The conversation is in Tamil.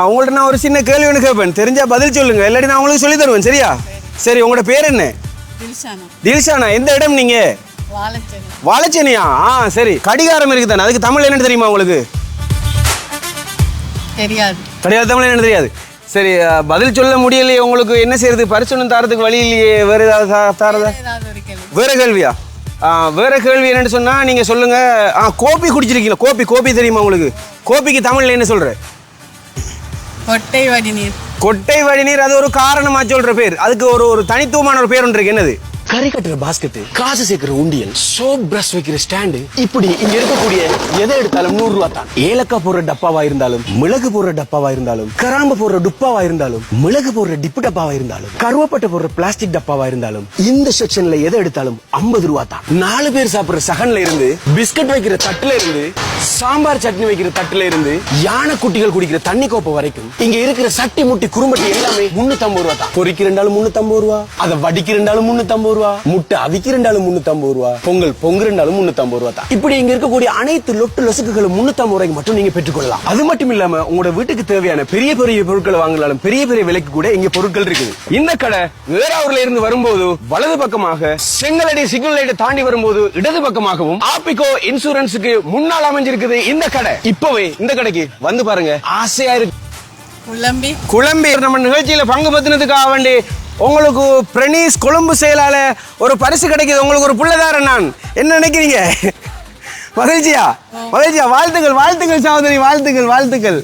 உங்கள்ட்ட நான் ஒரு சின்ன கேள்வி ஒன்று கேட்பேன், தெரிஞ்சா பதில் சொல்லுங்க, இல்லாட்டி நான் உங்களுக்கு சொல்லி தருவேன். சரியா? சரி, உங்களோட பேர் என்ன? தில்ஷானா. எந்த இடம் நீங்க? வாழைச்சேனியா? சரி. கடிகாரம் இருக்கு தானே, அதுக்கு தமிழ் என்னன்னு தெரியுமா உங்களுக்கு? தெரியாது. தமிழ் என்னன்னு தெரியாது. சரி, பதில் சொல்ல முடியலையே உங்களுக்கு, என்ன செய்யறது? பரிசு தரத்துக்கு வழி இல்லையே. வேற ஏதாவது தரதா? வேற கேள்வியா? வேற கேள்வி என்னன்னு சொன்னா நீங்க சொல்லுங்க. கோபி குடிச்சிருக்கீங்களா? கோபி தெரியுமா உங்களுக்கு? கோபிக்கு தமிழ்ல என்ன சொல்ற? கொட்டை வடிநீர். கொட்டை வடிநீர், அது ஒரு காரணமா சொல்ற பேர். அதுக்கு ஒரு தனித்துவமான ஒரு பேர் ஒன்று இருக்கு. என்னது? கறி கட்டுற பாஸ்கெட், காசு சேர்க்கிற உண்டியல், சோப் பிரஷ் வைக்கிற ஸ்டாண்டு, இப்படி இங்க இருக்கக்கூடிய எதை எடுத்தாலும் 100 ரூபா தான். ஏலக்காய் போடுற டப்பாவா இருந்தாலும், மிளகு போடுற டப்பாவா இருந்தாலும், கிராம்பு போடுற டுப்பாவா இருந்தாலும், மிளகு போடுற டிப்பு டப்பாவா இருந்தாலும், கருவப்பட்டை போடுற பிளாஸ்டிக் டப்பாவா இருந்தாலும், இந்த செக்ஷன்ல எதை எடுத்தாலும் 50 ரூபா தான். 4 பேர் சாப்பிடுற சகன்ல இருந்து, பிஸ்கட் வைக்கிற தட்டுல இருந்து, சாம்பார் சட்னி வைக்கிற தட்டுல இருந்து, யானை குட்டிகள் குடிக்கிற தண்ணி கோப்பை வரைக்கும் இங்க இருக்கிற சட்டி முட்டி குறும்பட்டி எல்லாமே 350 ரூபா தான். பொறிக்கிறண்டாலும் 350 ரூபா, அதை வடிக்கிறண்டாலும் 350 ரூபா, முட்டை அவிக்கிறண்டாலும் 350 ரூபா, பொங்கல் பொங்குறண்டாலும் 350 ரூபா தான். இப்படி இங்க இருக்கக்கூடிய அனைத்து லொட்டு லொசுக்குகளும் 350 ரூபாய்க்கு மட்டும் நீங்க பெற்றுக்கொள்ளலாம். அது மட்டும் இல்லாம உங்களோட வீட்டுக்கு தேவையான பெரிய பெரிய பொருட்களை வாங்கினாலும் பெரிய பெரிய விலைக்கு கூட இங்க பொருட்கள் இருக்குது. இந்த கடை வேறாவூர்ல இருந்து வரும்போது வலது பக்கமாக, செங்கலடி சிக்னல் லைட்டை தாண்டி வரும்போது இடது பக்கமாகவும், ஆப்பிகோ இன்சூரன்ஸுக்கு முன்னால் அமைஞ்சிருக்குது இந்த கடை. இப்பவே இந்த கடைக்கு வந்து பாருங்க, ஆசையா இருக்கு. குழம்பி நம்ம நிகழ்ச்சியில பங்கு பத்தினதுக்காக வேண்டி உங்களுக்கு பிரணீஸ் கொழும்பு செயலால ஒரு பரிசு கிடைக்குது. உங்களுக்கு ஒரு புள்ளதாரன் நான். என்ன நினைக்கிறீங்க? மகிழ்ச்சியா? வாழ்த்துக்கள் சகோதரி, வாழ்த்துக்கள்.